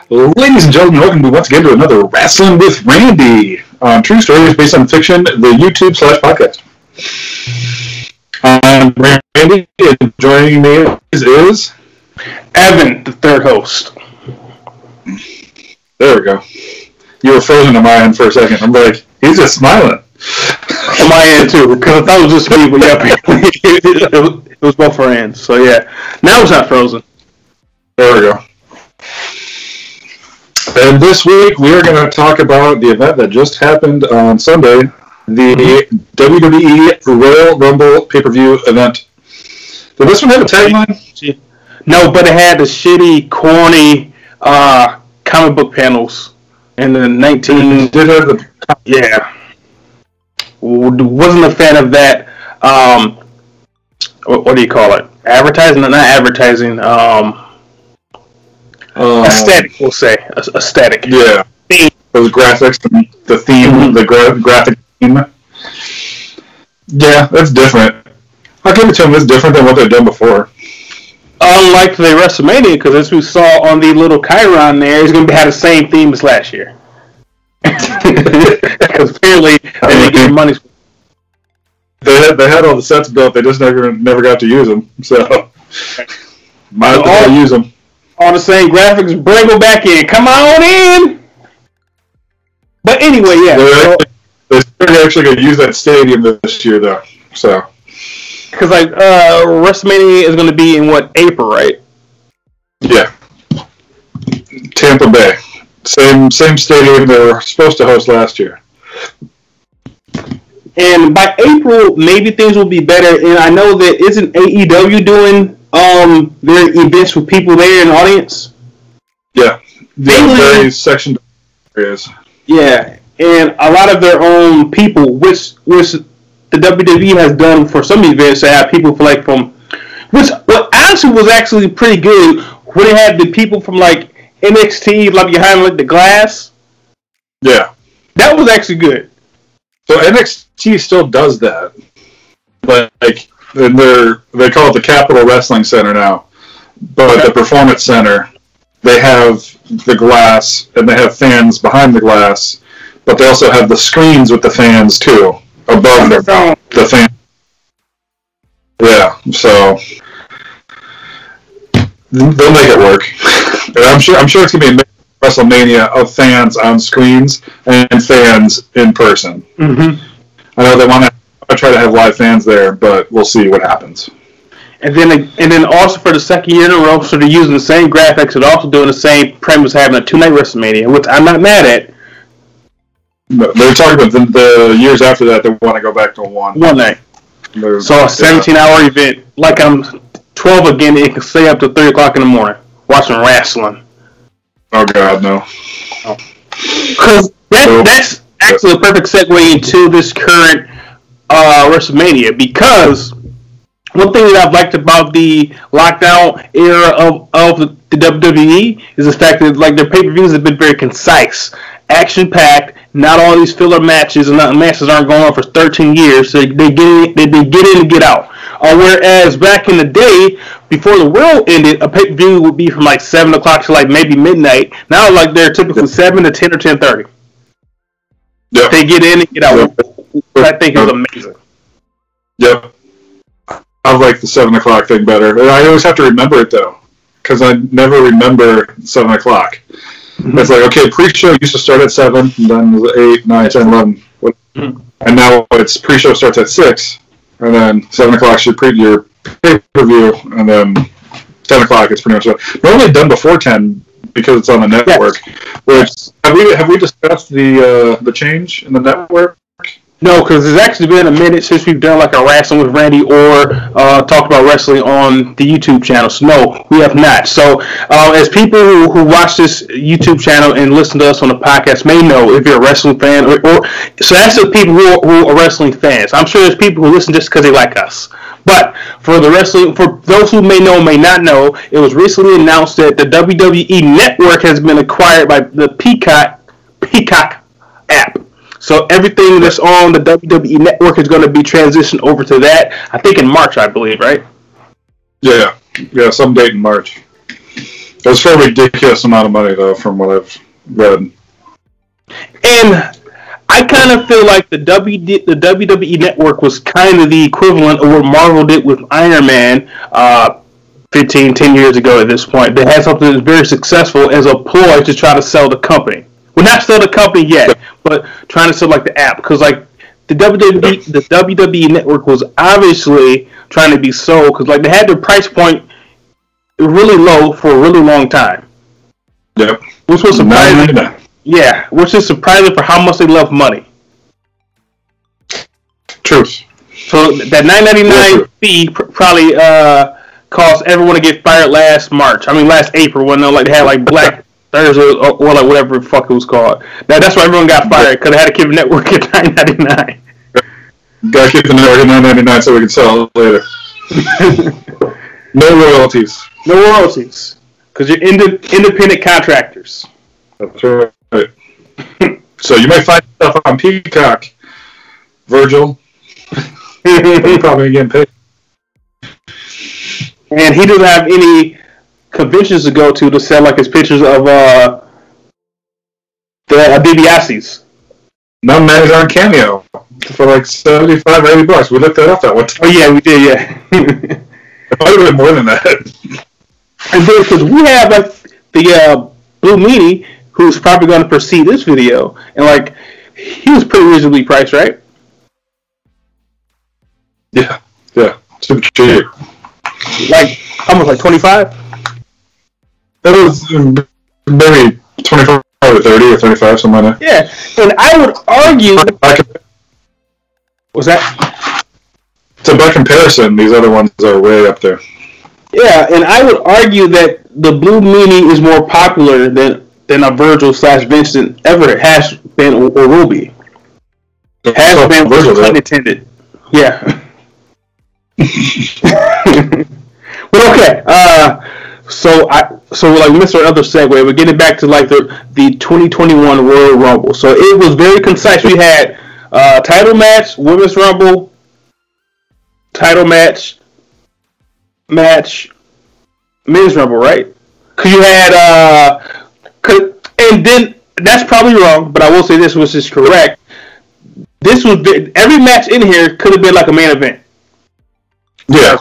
Ladies and gentlemen, welcome once again to another Wrestling with Randy on True Stories Based on Fiction, the YouTube/podcast. I'm Randy, and joining me is Evan, the third host. There we go. You were frozen on my end for a second. I'm like, he's just smiling. On my end too, because I thought it was just me, but yeah, it was both our ends. So yeah, now it's not frozen. There we go. And this week we are going to talk about the event that just happened on Sunday, the WWE Royal Rumble pay-per-view event. Did this one have a tagline? No, but it had the shitty, corny comic book panels in the 19. Did have the yeah. Wasn't a fan of that. What do you call it? Advertising? Not advertising. Aesthetic, we'll say. Aesthetic. Yeah. Those graphics, the theme, the graphic theme. Yeah, that's different. I'll give it to them. It's different than what they've done before. Unlike the WrestleMania, because as we saw on the little Chiron there, it's going to have the same theme as last year. Because apparently they didn't get money. They had all the sets built. They just never got to use them. So might as well use them. All the same graphics, bring them back in. Come on in. But anyway, yeah. They're actually going to use that stadium this year, though. So because WrestleMania is going to be in April, right? Yeah. Tampa Bay, same stadium they were supposed to host last year. And by April, maybe things will be better. And I know that isn't AEW doing their events with people there in the audience? Yeah. Very sectioned areas. Yeah. And a lot of their own people, which the WWE has done for some events, to have people from what honestly was actually pretty good, when they had the people from NXT behind the glass. Yeah. That was actually good. So NXT still does that, but they call it the Capitol Wrestling Center now. But at the Performance Center, they have the glass and they have fans behind the glass, but they also have the screens with the fans too above the fans. Yeah, so they'll make it work. And I'm sure it's gonna be a WrestleMania of fans on screens and fans in person. Mm-hmm. I know they want to try to have live fans there, but we'll see what happens. And then also for the second year in a row, so they're using the same graphics and also doing the same premise, having a 2-night WrestleMania, which I'm not mad at. They're talking about the years after that. They want to go back to one night. So a 17-hour event, like I'm 12 again, it can stay up to 3 o'clock in the morning watching wrestling. Oh God, no! Because that's actually a perfect segue into this current WrestleMania. Because one thing that I've liked about the lockdown era of the WWE is the fact that their pay-per-views have been very concise, action-packed. Not all these filler matches and matches aren't going on for 13 years. So they get in and get out. Whereas back in the day, before the world ended, a pay-per-view would be from 7 o'clock to maybe midnight. Now they're typically 7 to 10 or 10:30. Yep. They get in and get out. Which I think is amazing. Yep. I like the 7 o'clock thing better. And I always have to remember it though, because I never remember 7 o'clock. Mm-hmm. It's okay, pre-show used to start at 7, and then it was 8, 9, 10, 11. Mm-hmm. And now it's pre-show starts at 6, and then 7 o'clock should your pay-per-view, and then 10 o'clock it's pretty much normally done before 10 because it's on the network. Yes. Which have we discussed the change in the network? No, because it's actually been a minute since we've done a Wrestling with Randy or talked about wrestling on the YouTube channel. So no, we have not. So as people who watch this YouTube channel and listen to us on the podcast may know, if you're a wrestling fan, or so that's the people who are wrestling fans. I'm sure there's people who listen just because they like us. But for those who may know, may not know, it was recently announced that the WWE Network has been acquired by the Peacock app. So everything that's on the WWE Network is going to be transitioned over to that. I think in March, I believe, right? Yeah, some date in March. It was for a ridiculous amount of money, though, from what I've read. And I kind of feel like the WWE Network was kind of the equivalent of what Marvel did with Iron Man 10 years ago at this point. They had something that's very successful as a ploy to try to sell the company. Well, not sell the company yet, but trying to sell like the app. Because like the WWE Network was obviously trying to be sold because like they had their price point really low for a really long time. Yep. Which was surprising. Yeah, which is surprising for how much they love money. Truth. So that $9.99 fee probably caused everyone to get fired last April when they had like Black Thursday or like whatever the fuck it was called. That's why everyone got fired because they had to keep the network at $9.99. Gotta keep the network at $9.99 so we can sell it later. No royalties. No royalties because you're independent contractors. That's right. So you might find stuff on Peacock, Virgil. You're probably getting paid. And he doesn't have any conventions to go to sell like his pictures of the DiBiase's. No, man, he's on Cameo for like $75 or $80. We looked that up that one time. Oh yeah, we did. Yeah. It might have been more than that. And then because we have like the Blue Meanie, who's probably going to precede this video, and like he was pretty reasonably priced, right? Yeah, super cheap. Like almost like 25. That was maybe 25 or 30 or 35, something like that. Yeah, and I would argue. What's that? So by comparison, these other ones are way up there. Yeah, and I would argue that the Blue Meanie is more popular than a Virgil / Vincent ever has been or will be. Has been pun intended. Yeah. Well, okay. So like Mr. Other segue, we're getting back to like the 2021 Royal Rumble. So it was very concise. We had title match, Women's Rumble, title match, Men's Rumble, right? Because you had and then that's probably wrong, but I will say this, which is correct. This was every match in here could have been like a main event. Yeah.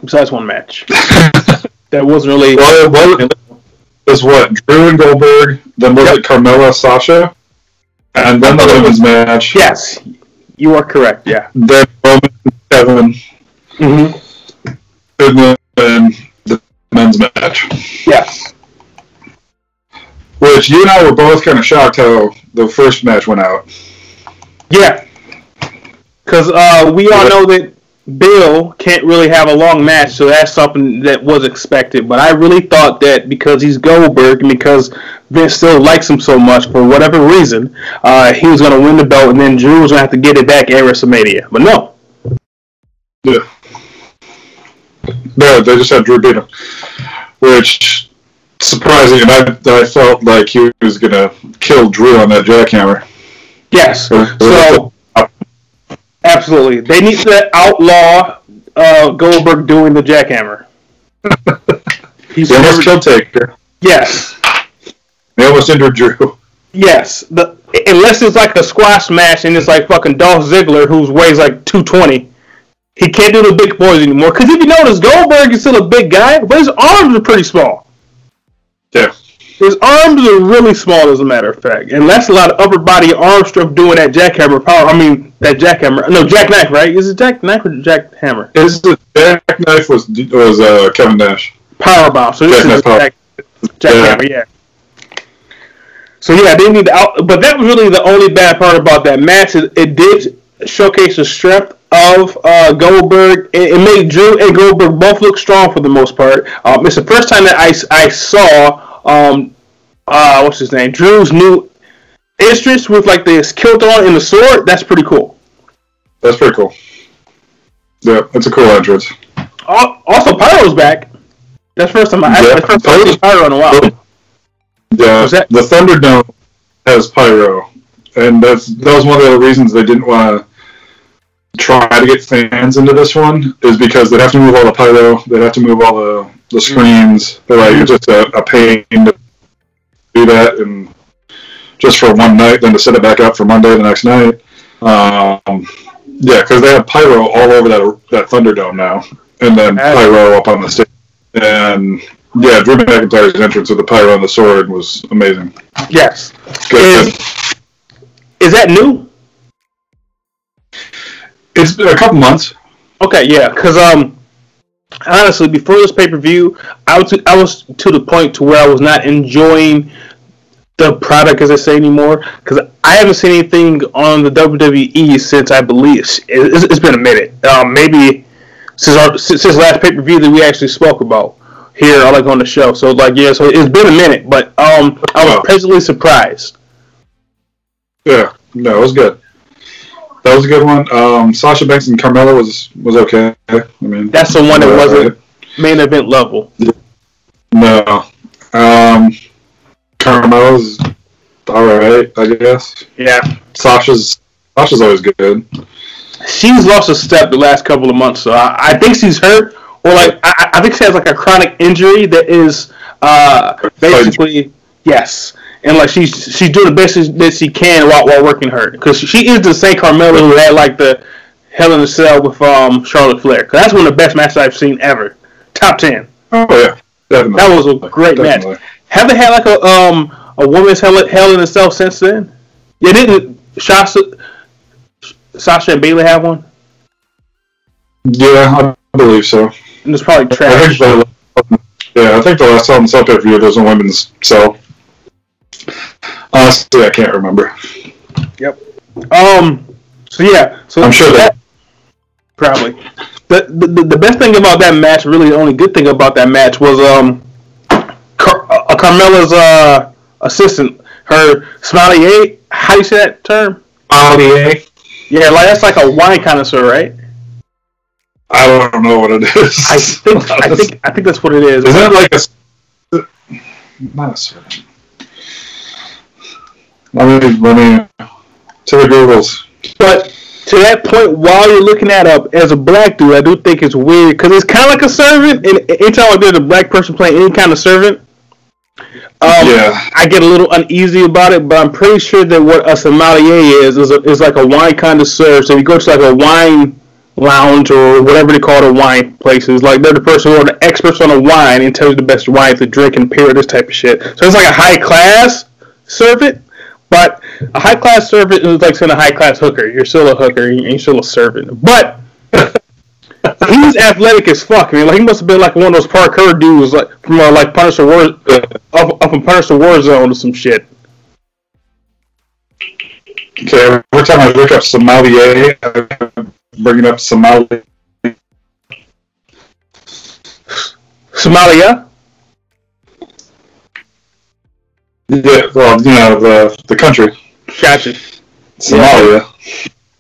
Besides one match. That wasn't really. Well, it was what? Drew and Goldberg, then was it Carmella, Sasha? And then the women's match. Yes. You are correct, yeah. Then Roman and Kevin. Mm-hmm. And then the men's match. Yes. Which you and I were both kind of shocked how the first match went out. Yeah. Because we all know that Bill can't really have a long match, so that's something that was expected. But I really thought that because he's Goldberg and because Vince still likes him so much for whatever reason, he was going to win the belt and then Drew was going to have to get it back at WrestleMania. But no. Yeah. No, they just had Drew beat him. Which, surprising, and I felt like he was going to kill Drew on that jackhammer. Yes. So, absolutely. They need to outlaw Goldberg doing the jackhammer. He almost killed Taker. Yes. They almost injured Drew. Yes. Unless it's like a squash match and it's like fucking Dolph Ziggler, who weighs like 220. He can't do the big boys anymore. Because if you notice, Goldberg is still a big guy, but his arms are pretty small. Yeah. His arms are really small, as a matter of fact. And that's a lot of upper body arm strength doing that jackhammer power. I mean, that jackhammer. No, jackknife, right? Is it jackknife or jackhammer? Jackknife was Kevin Nash. Powerbomb. So this is jackhammer, yeah. So yeah, they need to out. But that was really the only bad part about that match. It did showcase the strength of Goldberg. It made Drew and Goldberg both look strong for the most part. It's the first time that I saw what's his name? Drew's new entrance with like this kilt on and the sword. That's pretty cool. That's pretty cool. Yeah, it's a cool entrance. Also, Pyro's back. That's the first time I've seen Pyro in a while. Yeah, the Thunderdome has Pyro, and that was one of the reasons they didn't want to try to get fans into this one, is because they'd have to move all the pyro, they'd have to move all the the screens. They're like, it's just a pain to do that, and just for one night, then to set it back up for Monday the next night. Yeah, because they have pyro all over that Thunderdome now, and then pyro up on the stage. And yeah, Drew McIntyre's entrance with the pyro and the sword was amazing. Yes. Is that new? It's been a couple months. Okay, yeah, because honestly, before this pay-per-view, I was to the point to where I was not enjoying the product, as I say, anymore, because I haven't seen anything on the WWE since, I believe, it's been a minute. Maybe since last pay-per-view that we actually spoke about here, like on the show. So, like, yeah, so it's been a minute, but I was pleasantly surprised. Yeah, no, it was good. That was a good one. Sasha Banks and Carmella was okay. I mean, that's the one that wasn't main event level. No. Carmella's alright, I guess. Yeah. Sasha's always good. She's lost a step the last couple of months, so I think she's hurt, or like I think she has like a chronic injury that is basically yes. And like she's doing the best that she can while working hurt, because she is the same Carmella who had like the Hell in a Cell with Charlotte Flair. Cause that's one of the best matches I've seen ever. Top 10. Oh yeah, definitely. That was a great match. Have they had like a women's Hell in a Cell since then? Yeah, didn't Sasha and Bayley have one? Yeah, I believe so. And it's probably trash. I think the last Hell in a Cell pay-per-view was a women's cell. Honestly, I can't remember. Yep. So yeah. So I'm sure that probably the best thing about that match, really the only good thing about that match, was Carmella's assistant, her sommelier. How do you say that term? Sommelier. Yeah, like that's like a wine connoisseur, right? I don't know what it is. I think that's what it is. Is that like a not a servant? Let me to the Googles. But to that point, while you're looking that up, as a black dude, I do think it's weird, because it's kind of like a servant, and anytime like there's a black person playing any kind of servant, I get a little uneasy about it, but I'm pretty sure that what a sommelier is like a wine connoisseur. So you go to like a wine lounge or whatever they call the wine places, like they're the person who are the experts on a wine and tell you the best wine to drink and pair, this type of shit. So it's like a high class servant. But a high-class servant is like saying a high-class hooker. You're still a hooker, and you're still a servant. But he was athletic as fuck. I mean, like he must have been like one of those parkour dudes, like from like Punisher up in Punisher Warzone or some shit. Okay, every time I look up sommelier, I'm bringing up sommelier. Somalia? Yeah, well, you know, the country. Gotcha. Somalia. Yeah.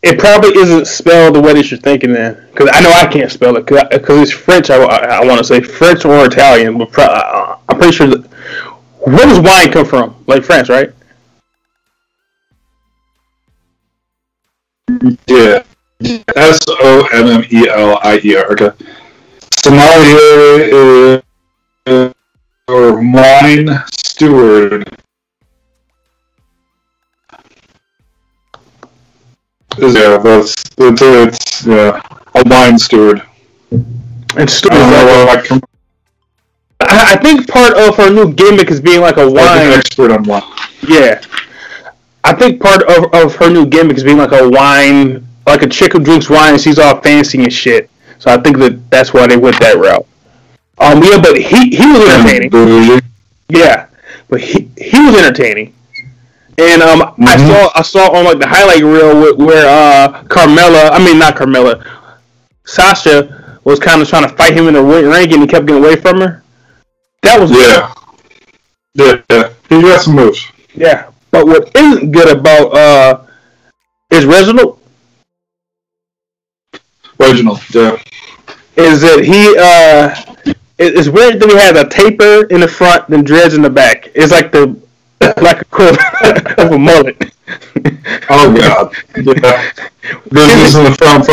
It probably isn't spelled the way that you're thinking then. Because I know I can't spell it. Because it's French, I want to say. French or Italian. But I'm pretty sure that... Where does wine come from? Like France, right? Yeah. Sommelier. Okay. Sommelier is... or wine steward. It's a wine steward. And steward. I think part of her new gimmick is being like a wine expert on wine. Yeah, I think part of her new gimmick is being like a wine, like a chick who drinks wine and she's all fancy and shit. So I think that's why they went that route. Yeah, but he was entertaining. Yeah, but he was entertaining, and I saw on like the highlight reel where Sasha was kind of trying to fight him in the ring and he kept getting away from her. That was good. Yeah, he got some moves. Yeah, but what isn't good about is Reginald. Yeah, is that he it's weird that he has a taper in the front and dreads in the back. It's like a equivalent of a mullet. Oh god. Yeah. Business in the front.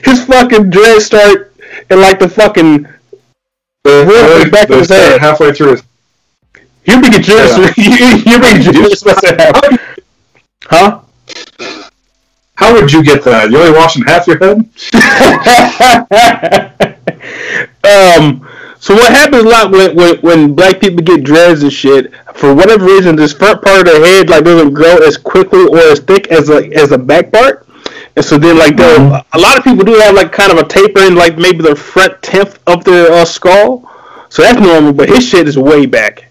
His fucking dreads start in like the fucking They start halfway through his... You're being generous. You're being generous. Huh? How would you get that? You're only washing half your head? So what happens a lot when black people get dreads and shit, for whatever reason, this front part of their head like doesn't grow as quickly or as thick as the back part. And so then like a lot of people do have like kind of a taper in like maybe the front 10th of their skull. So that's normal, but his shit is way back.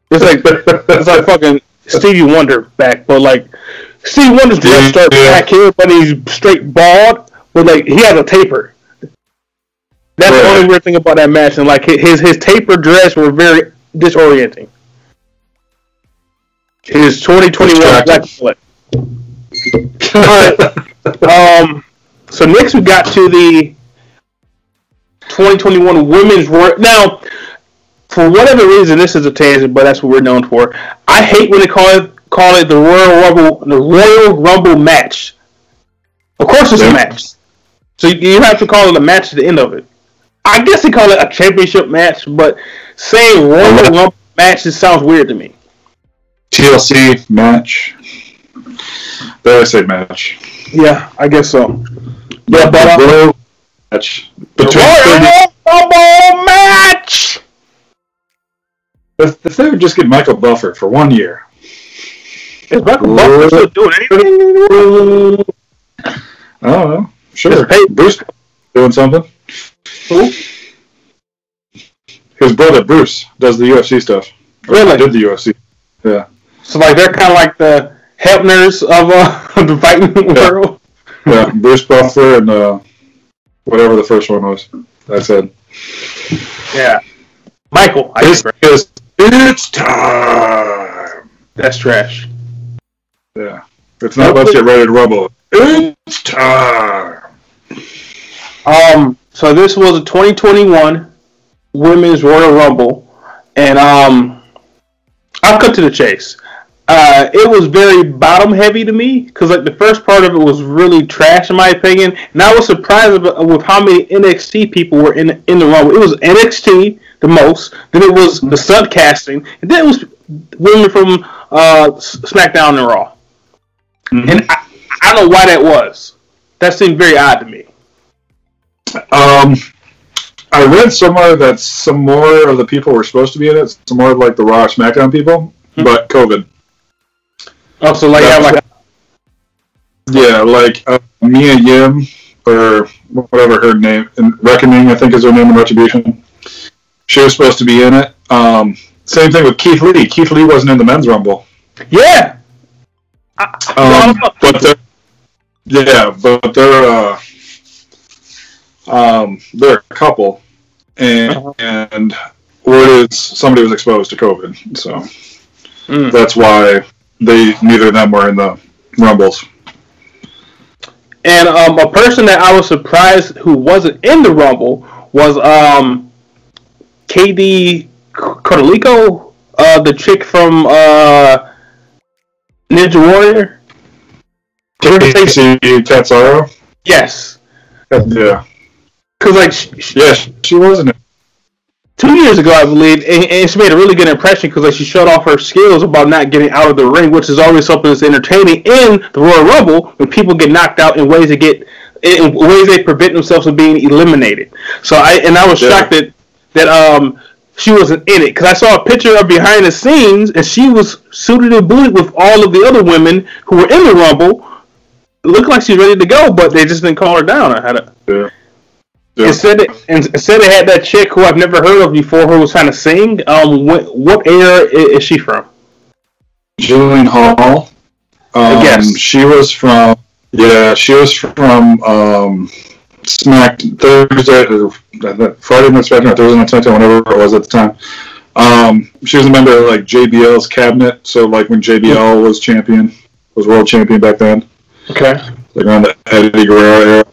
It's like fucking Stevie Wonder back, but like Stevie Wonder's dreads start back here, but he's straight bald, but like he has a taper. That's the only weird thing about that match, and like his taper dreads were very disorienting. His 2021 black bullet. Alright. So next we got to the 2021 Women's Royal. Now, for whatever reason, this is a tangent, but that's what we're known for. I hate when they call it the Royal Rumble match. Of course, it's a match, so you have to call it a match at the end of it. I guess they call it a championship match, but saying Royal Rumble match just sounds weird to me. TLC match. There I say match. Yeah, I guess so. Yeah, but Royal match. Royal Rumble match. If they would just get Michael Buffer for 1 year. Is Michael Buffer still doing anything? I don't know. Sure. Bruce doing something. Who? His brother Bruce does the UFC stuff. Really? Did the UFC. Yeah. So like they're kind of like the Hebners of the fighting world. Yeah, Bruce Buffer and whatever the first one was. I said. Yeah. Michael. It's time. That's trash. Yeah. It's not let's get ready to rumble. It's time. So this was a 2021 Women's Royal Rumble, and I'll cut to the chase. It was very bottom heavy to me because like the first part of it was really trash in my opinion, and I was surprised with how many NXT people were in the Rumble. It was NXT the most, then it was the stunt casting, and then it was women from SmackDown and Raw. Mm-hmm. And I don't know why that was. That seemed very odd to me. I read somewhere that some more of the people were supposed to be in it, some more of like the Raw SmackDown people, but COVID. Oh, so like Mia Yim or whatever her name, Reckoning I think is her name in Retribution. She was supposed to be in it. Same thing with Keith Lee. Keith Lee wasn't in the Men's Rumble. Yeah. They're a couple, and word is somebody was exposed to COVID, so that's why neither of them were in the Rumbles. And a person that I was surprised who wasn't in the Rumble was KD Cordelico, the chick from Ninja Warrior. Casey Tatsaro? Yes. Yeah. Because, like, she wasn't. 2 years ago, I believe, and she made a really good impression because, like, she showed off her skills about not getting out of the ring, which is always something that's entertaining in the Royal Rumble when people get knocked out in ways they prevent themselves from being eliminated. So I was shocked that she wasn't in it because I saw a picture of behind the scenes and she was suited and booted with all of the other women who were in the Rumble. It looked like she's ready to go, but they just didn't call her down. Yeah. Instead, it had that chick who I've never heard of before who was trying to sing. What era is she from? Jillian Hall. Yes. She was from Smack Thursday, Friday Night SmackDown, Thursday Night SmackDown, whatever it was at the time. She was a member of like JBL's cabinet, so like when JBL was world champion back then. Okay. Like around the Eddie Guerrero era.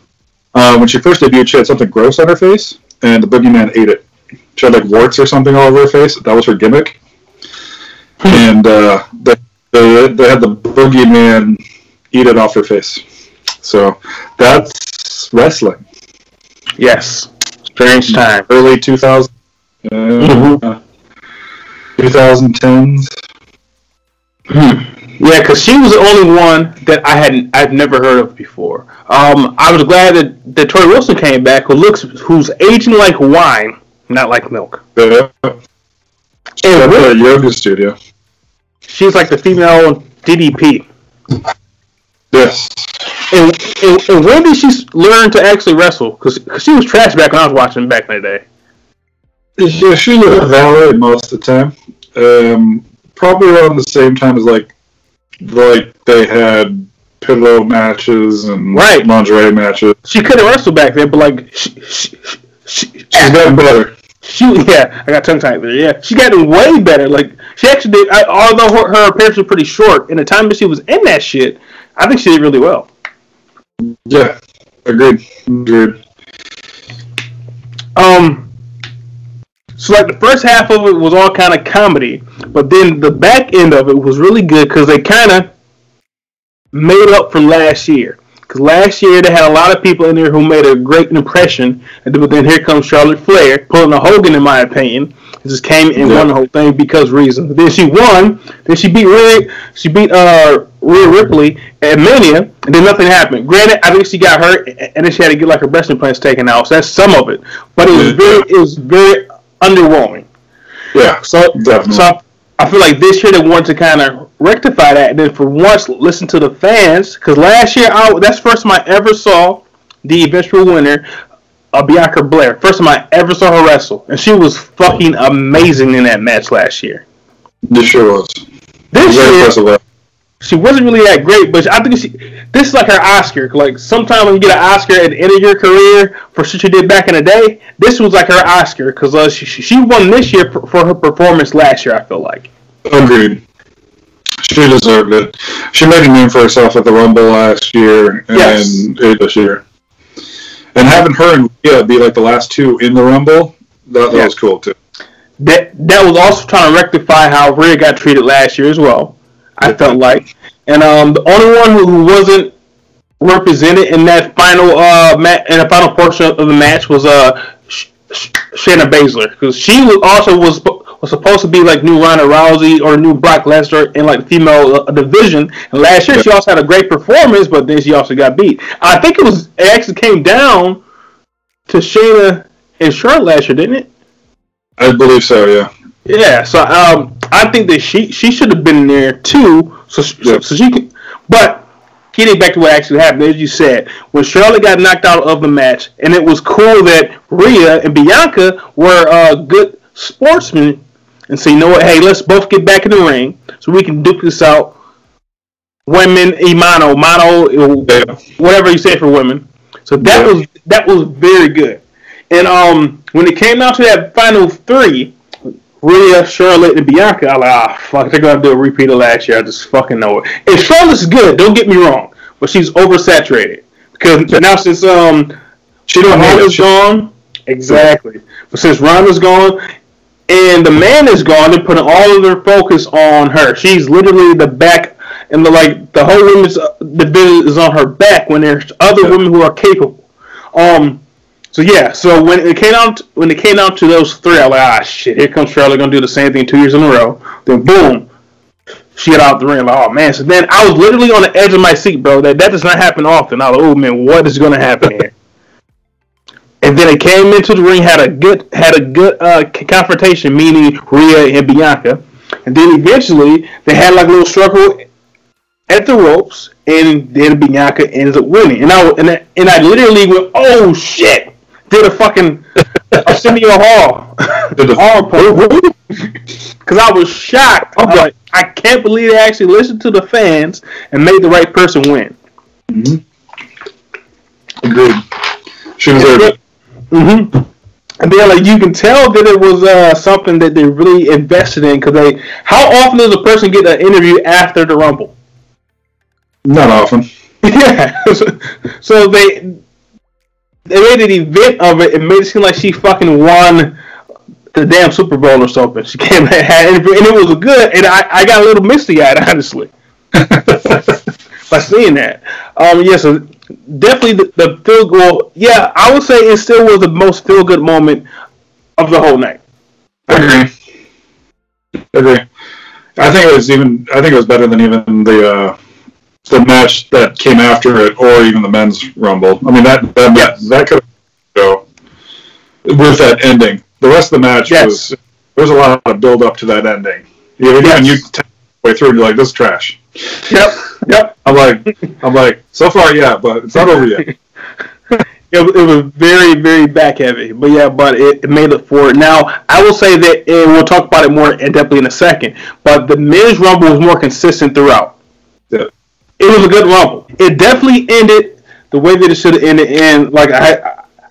When she first debuted, she had something gross on her face, and the boogeyman ate it. She had like warts or something all over her face. That was her gimmick. And they had the boogeyman eat it off her face. So that's wrestling. Yes. Strange time. Early 2000s. 2010s. Yeah, because she was the only one that I've never heard of before. I was glad that Tori Wilson came back, who's aging like wine, not like milk. Yeah. And a yoga studio. She's like the female DDP. Yes. And when did she learn to actually wrestle? Because she was trash back when I was watching back in the day. Yeah, she was a valet most of the time. Probably around the same time as like they had pillow matches and lingerie matches. She couldn't wrestle back then, but like she's gotten better. I got tongue tied there. Yeah, she got way better. Like she actually did. Although her appearance was pretty short, in the time that she was in that shit, I think she did really well. Yeah, agreed. So like the first half of it was all kind of comedy, but then the back end of it was really good because they kind of made up from last year. Because last year they had a lot of people in there who made a great impression, and then here comes Charlotte Flair pulling a Hogan, in my opinion. It just came and won the whole thing because reasons. Then she won. Then she beat Rhea Ripley at Mania, and then nothing happened. Granted, I think she got hurt, and then she had to get like her breast implants taken out. So that's some of it, but it was very underwhelming. Yeah, so I feel like this year they wanted to kind of rectify that, and then for once listen to the fans. Because last year, that's the first time I ever saw the eventual winner, Bianca Belair. First time I ever saw her wrestle, and she was fucking amazing in that match last year. This sure was. This year, she wasn't really that great, but I think this is like her Oscar. Like sometimes when you get an Oscar at the end of your career for shit you did back in the day, this was like her Oscar because she won this year for her performance last year. I feel like. Agreed. She deserved it. She made a name for herself at the Rumble last year and this year. And having her and Rhea be like the last two in the Rumble, that was cool too. That was also trying to rectify how Rhea got treated last year as well. I felt like, and the only one who wasn't represented in that final in the final portion of the match was Shayna Baszler, because she was supposed to be like new Ronda Rousey or new Brock Lesnar in like the female division. And last year she also had a great performance, but then she also got beat. I think it actually came down to Shayna and Charlotte last year, didn't it? I believe so. Yeah. Yeah. So I think that she should have been there too. So she could, but. Getting back to what actually happened, as you said, when Charlotte got knocked out of the match, and it was cool that Rhea and Bianca were good sportsmen, and say, you know what, hey, let's both get back in the ring so we can duke this out. Women, mono, whatever you say for women. So that was very good. And when it came down to that final three, Rhea, Charlotte, and Bianca, I'm like, fuck, they're going to do a repeat of last year. I just fucking know it. And Charlotte's good, don't get me wrong, but she's oversaturated. Because now since Ronda's gone, exactly. But since Ronda's gone, and the man is gone, they're putting all of their focus on her. She's literally the back, and the whole women's division is on her back when there's other women who are capable. So when it came out to those three, I was like, shit, here comes Charlotte gonna do the same thing 2 years in a row. Then boom, she got out the ring. Like, oh man. So then I was literally on the edge of my seat, bro. That does not happen often. I was like, oh man, what is gonna happen here? And then it came into the ring, had a good confrontation, meaning Rhea and Bianca. And then eventually they had like a little struggle at the ropes, and then Bianca ends up winning. And I literally went, oh shit! Did a fucking Arsenio Hall arm pump, because I was shocked. I was like, I can't believe they actually listened to the fans and made the right person win. Mm-hmm. Agreed. She deserved it. Mm-hmm. And then, like, you can tell that it was something that they really invested in, because how often does a person get an interview after the Rumble? Not often. Yeah. So they made an event of it and made it seem like she fucking won the damn Super Bowl or something. She came and it was good, and I got a little misty-eyed, honestly. Like, by seeing that. Yeah, so definitely the field goal. Yeah, I would say it still was the most feel good moment of the whole night. I agree. I think it was better than even the match that came after it, or even the men's rumble. I mean, that could go with that ending. The rest of the match was there was a lot of build up to that ending. And you way through and you're like, this is trash. Yep. I'm like, so far, yeah, but it's not over yet. It was very, very back heavy, but it made up for it. Now, I will say that, and we'll talk about it more in depth in a second, but the men's rumble was more consistent throughout. Yeah. It was a good rumble. It definitely ended the way that it should have ended, and like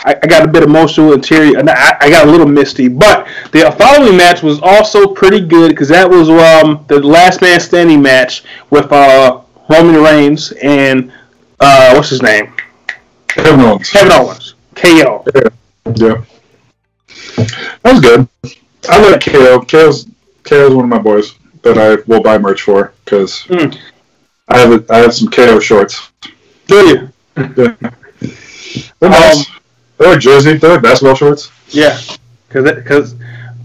I got a bit emotional and teary, and I got a little misty. But the following match was also pretty good because that was the last man standing match with Roman Reigns and what's his name? Kevin Owens. KO. Yeah. That was good. I like KO. KO's one of my boys that I will buy merch for because I have some KO shorts. Do you? Yeah. They're nice. They're like jersey. They're like basketball shorts. Yeah, because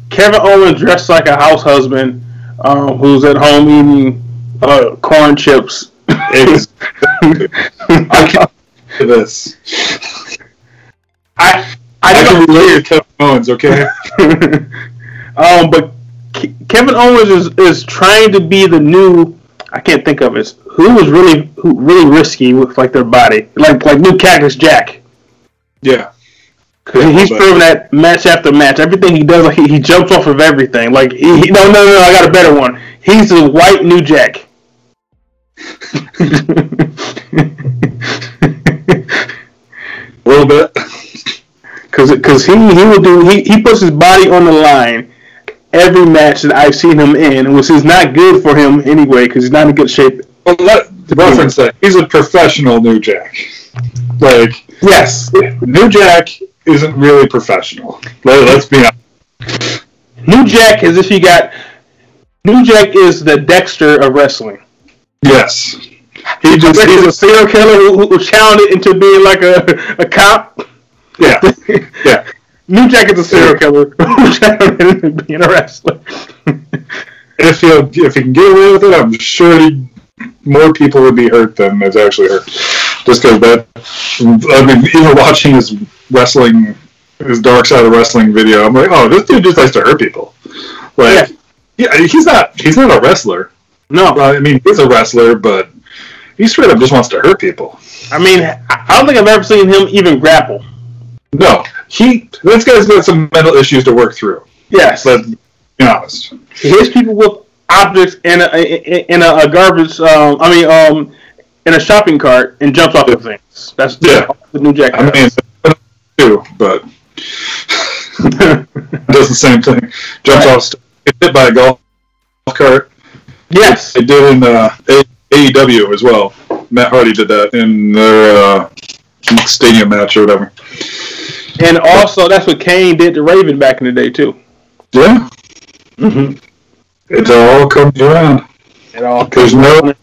Kevin Owens dressed like a house husband who's at home eating corn chips. I can't do this. I can relate to Kevin Owens, okay? But Kevin Owens is trying to be the new. I can't think of it. Who was really risky with like their body, like new Cactus Jack. Yeah. He's proven that match after match. Everything he does, like he jumps off of everything. Like no, I got a better one. He's the white New Jack. A little bit, because he puts his body on the line every match that I've seen him in, which is not good for him anyway because he's not in good shape. Well, let reference that he's a professional New Jack. Like yes, New Jack isn't really professional. Let's be honest. New Jack is New Jack is the Dexter of wrestling. Yes. He's a serial killer who channeled it into being like a cop. Yeah. Yeah. New Jack is a serial killer who channeled it into being a wrestler. If he can get away with it, I'm sure more people would be hurt than is actually hurt. Just because even watching his Dark Side of Wrestling video, I'm like, oh, this dude just likes to hurt people. Like, yeah he's not a wrestler. No. I mean, he's a wrestler, but he straight up just wants to hurt people. I mean, I don't think I've ever seen him even grapple. No. This guy's got some mental issues to work through. Yes. Let's be honest. He hits people with objects in a garbage, in a shopping cart and jumps off of things. That's the New Jack does. I mean, too, but does the same thing. Jumps off, gets hit by a golf cart. Yes. They did in AEW as well. Matt Hardy did that in their stadium match or whatever. And also, that's what Kane did to Raven back in the day, too. Yeah. Mm-hmm. It all comes around. It all There's no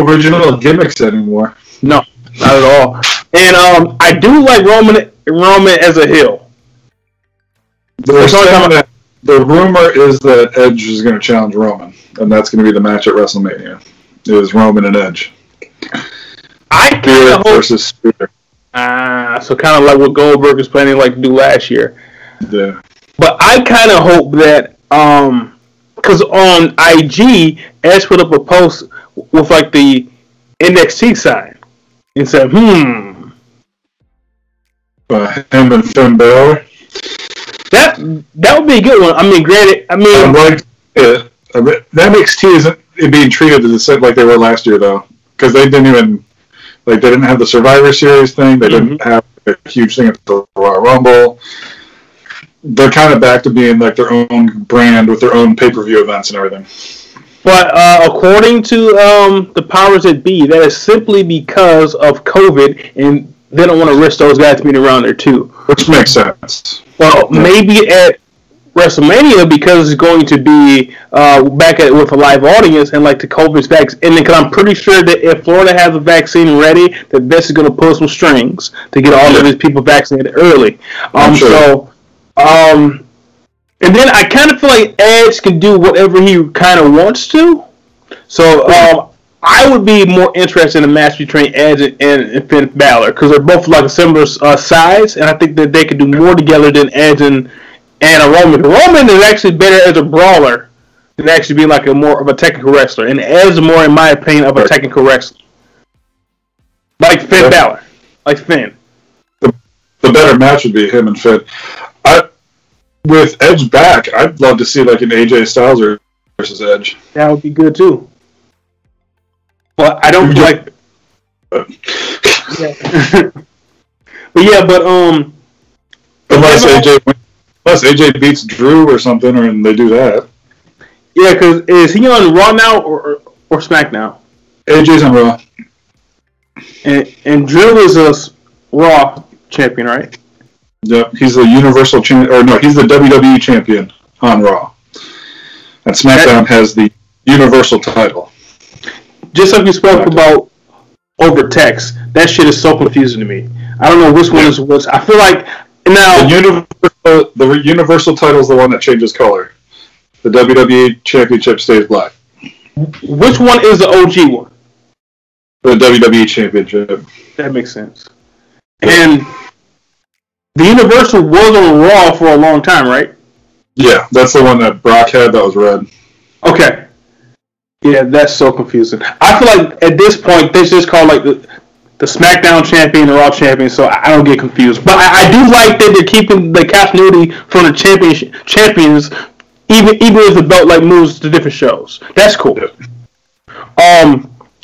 original gimmicks anymore. No, not at all. And I do like Roman as a heel. The rumor is that Edge is going to challenge Roman, and that's going to be the match at WrestleMania. It was Roman and Edge. I kind of hope versus Spear. So kind of like what Goldberg was planning to do last year. Yeah. But I kind of hope that because on IG, Edge put up a post with the NXT sign and said, him and Finn Balor. That would be a good one. I mean, granted, NXT isn't being treated like they were last year though, because they didn't even they didn't have the Survivor Series thing. They didn't have a huge thing at the Royal Rumble. They're kind of back to being like their own brand with their own pay-per-view events and everything. But according to the powers that be, that is simply because of COVID, and they don't want to risk those guys being around there too. Which makes sense. Well, maybe at WrestleMania because it's going to be back at with a live audience and like the COVID's vaccine. And because I'm pretty sure that if Florida has a vaccine ready, that Vince is going to pull some strings to get all of his people vaccinated early. And then I kind of feel like Edge can do whatever he kind of wants to. So I would be more interested in a match between Edge and Finn Balor because they're both like a similar size, and I think that they could do more together than Edge and a Roman. Roman is actually better as a brawler than actually being like a more of a technical wrestler, and Edge is more, in my opinion, of a technical wrestler. Like Finn Balor, like Finn. The better match would be him and Finn. With Edge back, I'd love to see like an AJ Styles versus Edge. That would be good too. Well, I don't like. Unless AJ beats Drew or something, or they do that. Yeah, because is he on Raw now or SmackDown? AJ's on Raw. And Drew is a Raw champion, right? Yep, he's the Universal champion, or no, he's the WWE champion on Raw. And SmackDown has the Universal title. Just like you spoke about over text, that shit is so confusing to me. I don't know which one is which. I feel like now the Universal title is the one that changes color. The WWE Championship stays black. Which one is the OG one? The WWE Championship. That makes sense. And the Universal was on Raw for a long time, right? Yeah, that's the one that Brock had that was red. Okay. Yeah, that's so confusing. I feel like at this point, they just call like the SmackDown champion and Raw champion, so I don't get confused. But I do like that they're keeping the continuity from the champions, even if the belt like moves to different shows. That's cool. Yep.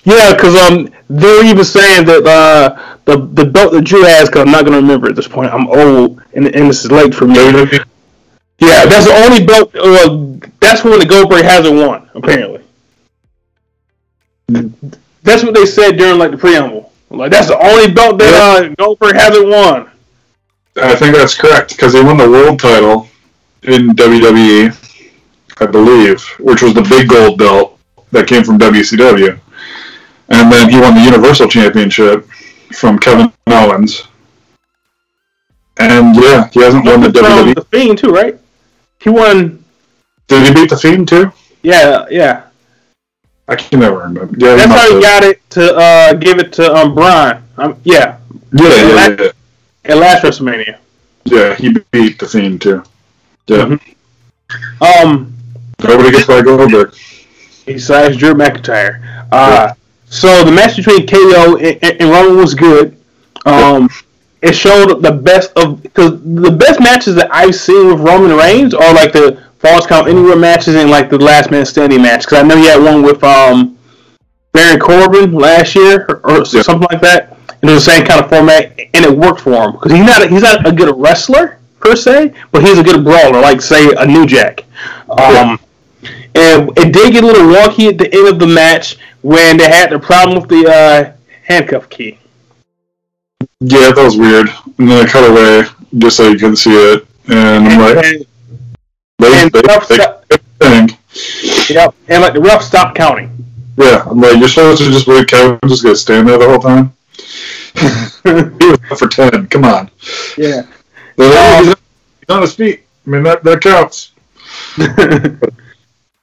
Yeah, because they're even saying that the belt that Drew has, because I'm not going to remember at this point. I'm old, and this is late for me. Yeah, that's the only belt. That's when the Goldberg hasn't won, apparently. That's what they said during like the preamble. Like, that's the only belt that Goldberg hasn't won. I think that's correct, because he won the world title in WWE, I believe, which was the big gold belt that came from WCW. And then he won the Universal Championship from Kevin Owens. And yeah, he hasn't won the WWE. The Fiend too, right? He won. Did he beat the Fiend too? Yeah. I can never remember. Yeah, that's how he got it to give it to Braun. Yeah. At last WrestleMania. Yeah, he beat the Fiend too. Yeah. Mm-hmm. Nobody gets by Goldberg. Besides Drew McIntyre. So the match between KO and Roman was good. It showed the best of, because the best matches that I've seen with Roman Reigns are like the Falls Count Anywhere matches and like the Last Man Standing match. Because I know he had one with Baron Corbin last year or something like that. And it was the same kind of format, and it worked for him because he's not a good wrestler per se, but he's a good brawler, like say a New Jack. And it did get a little wonky at the end of the match when they had the problem with the handcuff key. Yeah, that was weird. And then I cut away just so you couldn't see it. And I'm like, and like the ref stopped counting. Yeah, I'm like, you're supposed to just believe Kevin just gonna stand there the whole time? He was up for 10. Come on. Yeah. He's on his feet. I mean, that counts.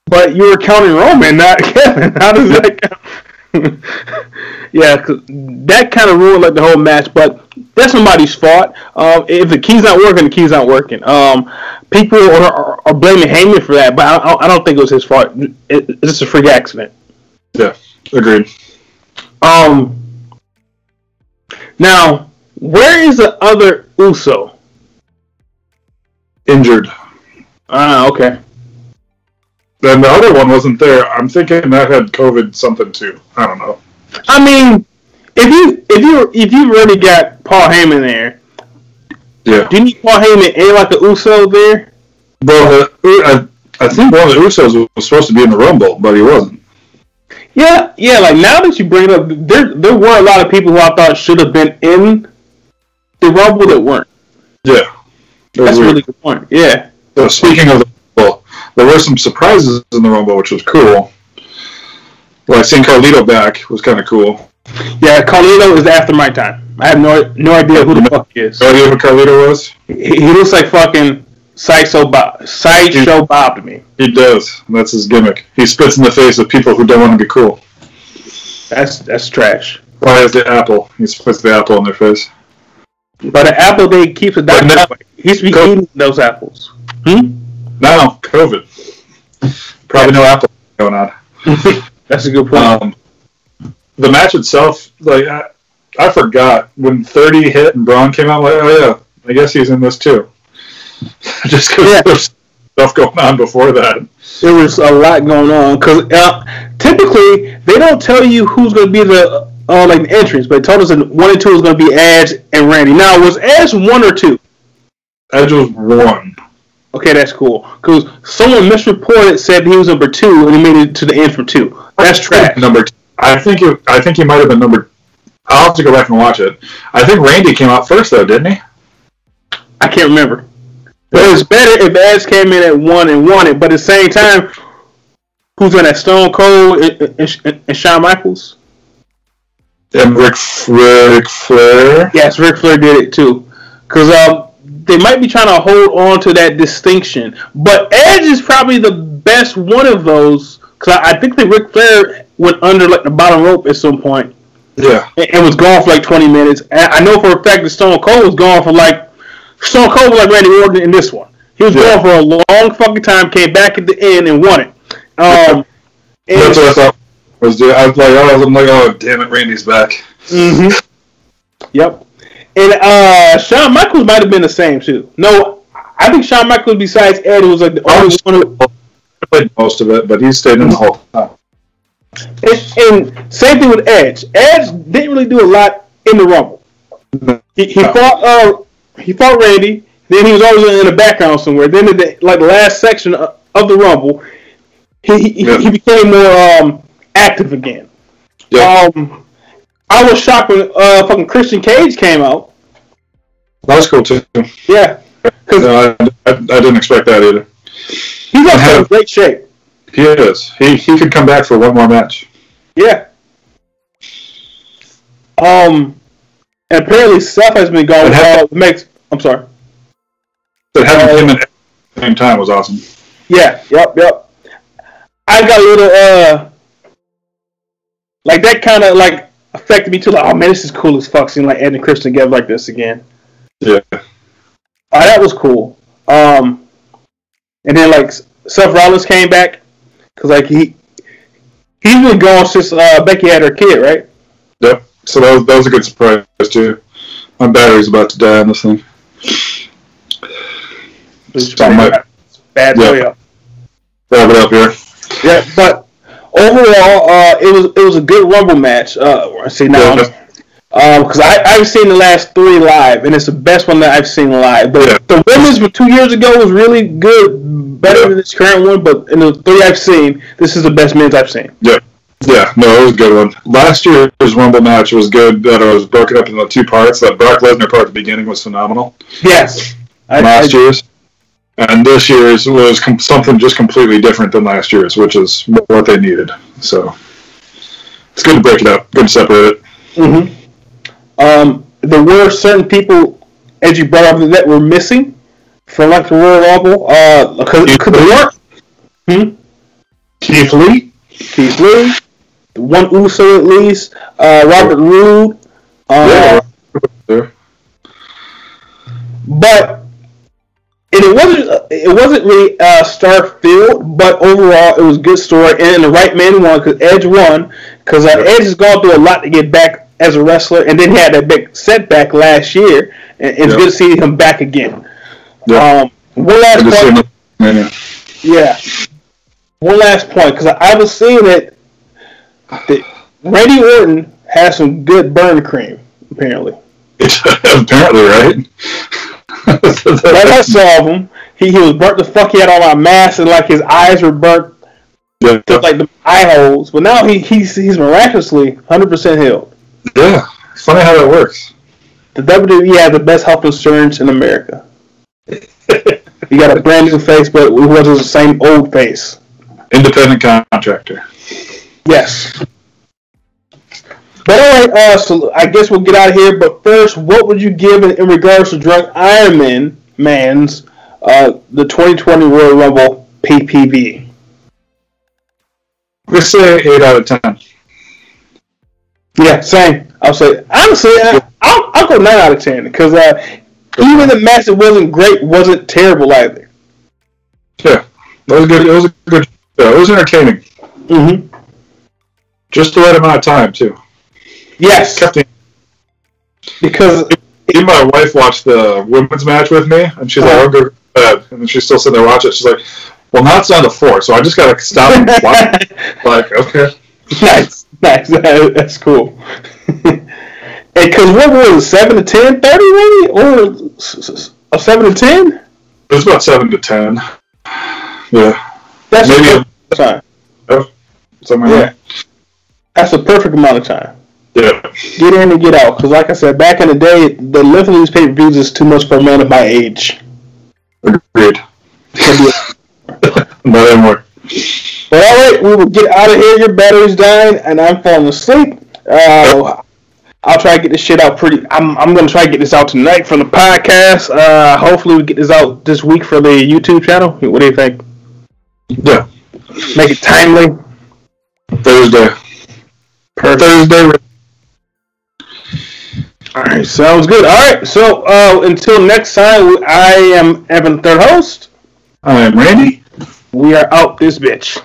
But you were counting Roman, not Kevin. How does that count? Yeah, cause that kind of ruined like the whole match. But that's somebody's fault. If the key's not working, the key's not working. People are blaming Heyman for that, but I don't think it was his fault. It's just a freak accident. Yeah, agreed. Now, where is the other Uso? Injured. Okay. Then the other one wasn't there. I'm thinking that had COVID something too. I don't know. I mean, if you already got Paul Heyman there, yeah. Do you need Paul Heyman and like the Uso there? Well, I think one of the Usos was supposed to be in the Rumble, but he wasn't. Yeah. Like now that you bring it up, there were a lot of people who I thought should have been in the Rumble that weren't. Yeah, that's a really good point. Yeah. So speaking of the Rumble, there were some surprises in the Rumble, which was cool. Well, seeing Carlito back was kind of cool. Yeah, Carlito is after my time. I have no idea who the fuck he is. No idea who Carlito was? He looks like fucking Sideshow Bob to me. He does. That's his gimmick. He spits in the face of people who don't want to be cool. That's trash. Why is the apple? He spits the apple in their face. But the apple they keeps it down. He used to be eating those apples. No, COVID. Probably no apple going on. That's a good point. The match itself, like I forgot when 30 hit and Braun came out. Like, oh yeah, I guess he's in this too. Just because there's stuff going on before that. There was a lot going on because typically they don't tell you who's going to be the like the entrance, but they told us that 1 and 2 was going to be Edge and Randy. Now, was Edge 1 or 2? Edge was 1. Okay, that's cool. Because someone misreported said he was number 2 and he made it to the end from 2. That's trash. Number 2. I think he might have been number. I'll have to go back and watch it. I think Randy came out first though, didn't he? I can't remember. But it's better if Edge came in at 1 and won it. But at the same time, who's in that? Stone Cold and Shawn Michaels? And Ric Flair? Yes, Ric Flair did it too. Because they might be trying to hold on to that distinction. But Edge is probably the best one of those. Because I think that Ric Flair went under like the bottom rope at some point. Yeah. And was gone for like 20 minutes. And I know for a fact that Stone Cold was gone for like... Stone Cold was like Randy Orton in this one. He was gone for a long fucking time, came back at the end and won it. That's what I thought. I was like, oh, damn it, Randy's back. Mm-hmm. Yep. And Shawn Michaels might have been the same, too. No, I think Shawn Michaels, besides Eddie, was like the only one who... played most of it, but he stayed in the whole time. And same thing with Edge. Edge didn't really do a lot in the Rumble. He fought Randy. Then he was always in the background somewhere. Then in the last section of the Rumble, he became more active again. Yeah. I was shocked when fucking Christian Cage came out. That was cool too. Yeah. No, I didn't expect that either. He's also in great shape. He is. He could come back for one more match. Yeah. And apparently Seth has been going. I'm sorry. But having him at the same time was awesome. Yeah. Yep. I got a little like that kind of like affected me too. Like, oh man, this is cool as fuck. Seeing like Ed and Christian together like this again. Yeah. That was cool. And then like Seth Rollins came back because like he's been gone since Becky had her kid, right? Yep. So that was a good surprise too. My battery's about to die on this thing. Bad for you. Wrap it up here. Yeah, but overall, it was a good Rumble match. I say now, because I've seen the last 3 live, and it's the best one that I've seen live. The women's from 2 years ago was really good, better than this current one. But in the 3 I've seen, this is the best men's I've seen. Yeah. Yeah, no, it was a good one. Last year's Rumble match was good, that it was broken up into 2 parts. That Brock Lesnar part at the beginning was phenomenal. Yes. Last year's. And this year's was something just completely different than last year's, which is what they needed. So, it's good to break it up, good to separate it. Mm-hmm. There were certain people, as you brought up, that were missing from like the Royal Rumble. Could they work? Keith Lee? One Uso at least, Robert Roode. But it wasn't really star filled, but overall it was a good story, and the right man won because Edge won because Edge has gone through a lot to get back as a wrestler, and then he had that big setback last year, and it's good to see him back again. One last point. Yeah. One last point, because I was seeing that Randy Orton has some good burn cream, apparently. Apparently, right? Like I saw him, he was burnt the fuck. He had all my mask, and like his eyes were burnt, to like the eye holes. But now he's miraculously 100% healed. Yeah, it's funny how that works. The WWE has the best health insurance in America. You got a brand new face, but it wasn't the same old face. Independent contractor. Yes. But all right, so I guess we'll get out of here. But first, what would you give in regards to Drunk Iron Man's the 2020 Royal Rumble PPV? Let's say 8 out of 10. Yeah, same. I'll say honestly, I'll go 9 out of 10 because even the match that wasn't great wasn't terrible either. Yeah, that was good. It was a good show. It was entertaining. Mm-hmm. Just the right amount of time too. Yes. Because even my wife watched the women's match with me, and she's like, "I'll go to bed," and then she's still sitting there watching it. She's like, "Well, now it's down to 4, so I just gotta stop and watch." Like, okay, nice. That's cool. Because what was it, 7 to 10, 30 maybe, or a 7 to 10? It was about 7 to 10. Yeah, that's maybe a time. Something yeah, like that. That's a perfect amount of time. Yeah. Get in and get out. Because like I said, back in the day, the length of these pay-per-views is too much for a man of my age. Agreed. Not anymore. But all right, we will get out of here. Your battery's dying, and I'm falling asleep. I'll try to get this shit out I'm going to try to get this out tonight for the podcast. Hopefully we get this out this week for the YouTube channel. What do you think? Yeah. Make it timely. Thursday. Perfect. Thursday. All right, sounds good. All right, so until next time, I am Evan, third host. I am Randy. We are out this bitch.